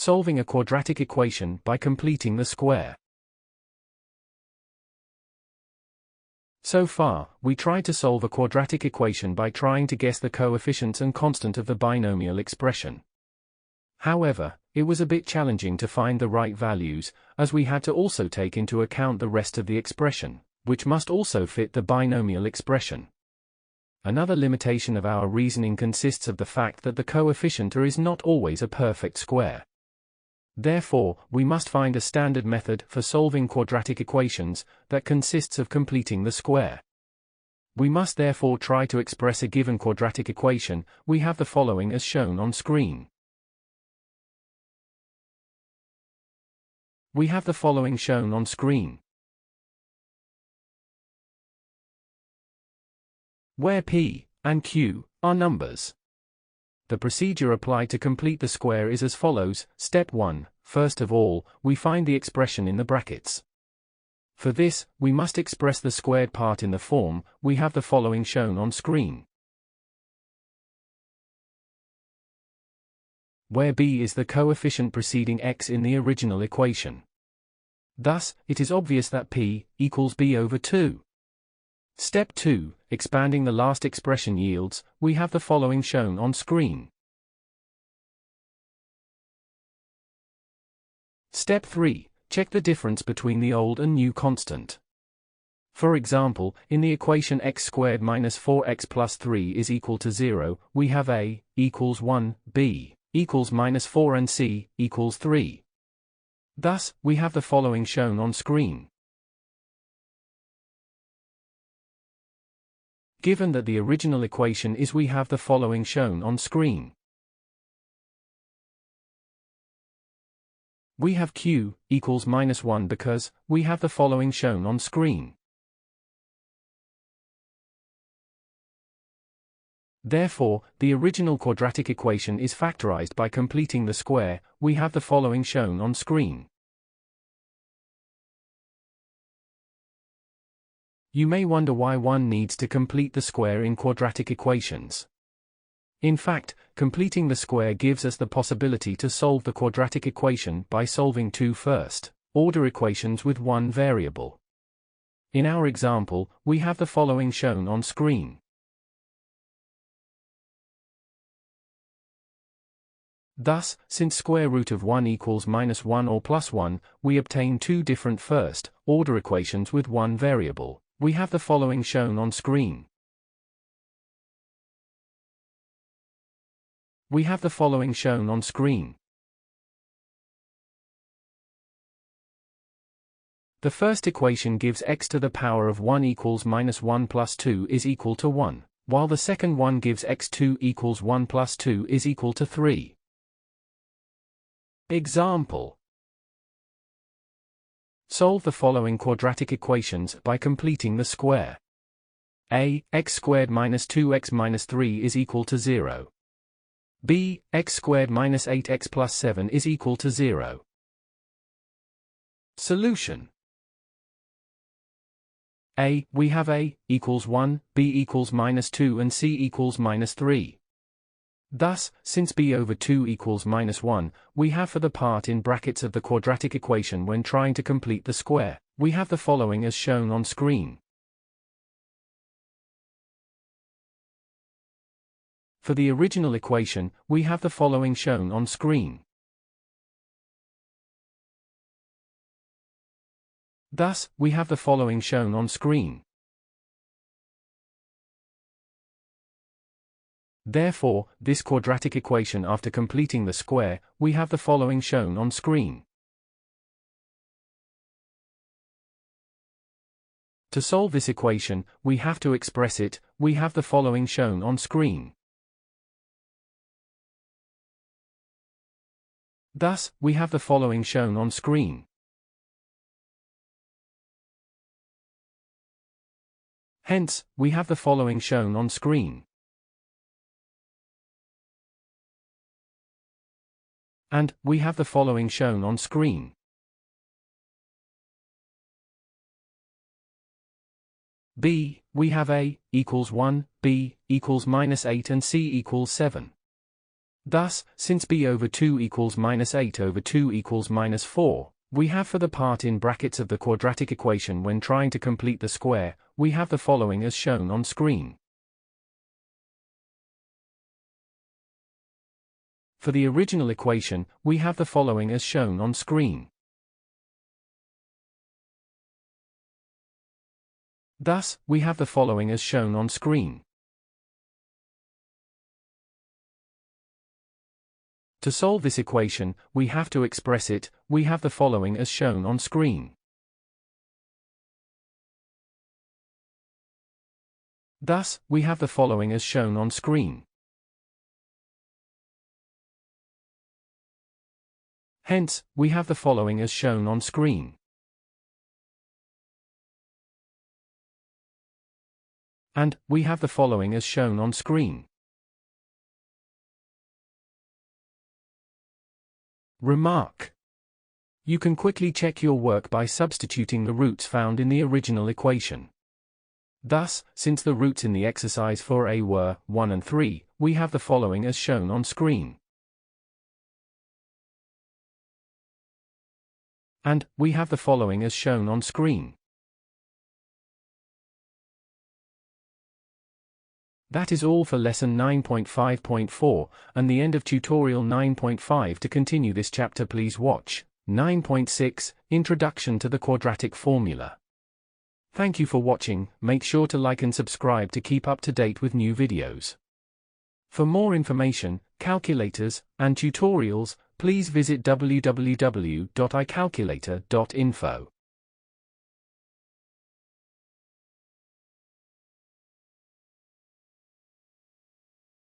Solving a quadratic equation by completing the square. So far, we tried to solve a quadratic equation by trying to guess the coefficients and constant of the binomial expression. However, it was a bit challenging to find the right values, as we had to also take into account the rest of the expression, which must also fit the binomial expression. Another limitation of our reasoning consists of the fact that the coefficient is not always a perfect square. Therefore, we must find a standard method for solving quadratic equations that consists of completing the square. We must therefore try to express a given quadratic equation. We have the following as shown on screen. We have the following shown on screen, where P and Q are numbers. The procedure applied to complete the square is as follows. Step 1. First of all, we find the expression in the brackets. For this, we must express the squared part in the form. We have the following shown on screen, where b is the coefficient preceding x in the original equation. Thus, it is obvious that p equals b over 2. Step 2, expanding the last expression yields, we have the following shown on screen. Step 3, check the difference between the old and new constant. For example, in the equation x squared minus 4x plus 3 is equal to 0, we have a equals 1, b equals minus 4 and c equals 3. Thus, we have the following shown on screen. Given that the original equation is, we have the following shown on screen. We have q equals minus 1 because we have the following shown on screen. Therefore, the original quadratic equation is factorized by completing the square. We have the following shown on screen. You may wonder why one needs to complete the square in quadratic equations. In fact, completing the square gives us the possibility to solve the quadratic equation by solving two first-order equations with one variable. In our example, we have the following shown on screen. Thus, since square root of 1 equals minus 1 or plus 1, we obtain two different first-order equations with one variable. We have the following shown on screen. We have the following shown on screen. The first equation gives x to the power of 1 equals minus 1 plus 2 is equal to 1, while the second one gives x2 equals 1 plus 2 is equal to 3. Example. Solve the following quadratic equations by completing the square. A. X squared minus 2x minus 3 is equal to 0. B. X squared minus 8x plus 7 is equal to 0. Solution. A. We have A equals 1, B equals minus 2 and C equals minus 3. Thus, since b over 2 equals minus 1, we have for the part in brackets of the quadratic equation when trying to complete the square, we have the following as shown on screen. For the original equation, we have the following shown on screen. Thus, we have the following shown on screen. Therefore, this quadratic equation after completing the square, we have the following shown on screen. To solve this equation, we have to express it. We have the following shown on screen. Thus, we have the following shown on screen. Hence, we have the following shown on screen. And, we have the following shown on screen. B, we have A equals 1, B equals minus 8 and C equals 7. Thus, since b over 2 equals minus 8 over 2 equals minus 4, we have for the part in brackets of the quadratic equation when trying to complete the square, we have the following as shown on screen. For the original equation, we have the following as shown on screen. Thus, we have the following as shown on screen. To solve this equation, we have to express it, we have the following as shown on screen. Thus, we have the following as shown on screen. Hence, we have the following as shown on screen. And, we have the following as shown on screen. Remark. You can quickly check your work by substituting the roots found in the original equation. Thus, since the roots in the exercise 4a were 1 and 3, we have the following as shown on screen. And, we have the following as shown on screen. That is all for lesson 9.5.4, and the end of tutorial 9.5. To continue this chapter, please watch 9.6, Introduction to the Quadratic Formula. Thank you for watching. Make sure to like and subscribe to keep up to date with new videos. For more information, calculators, and tutorials, please visit www.icalculator.info.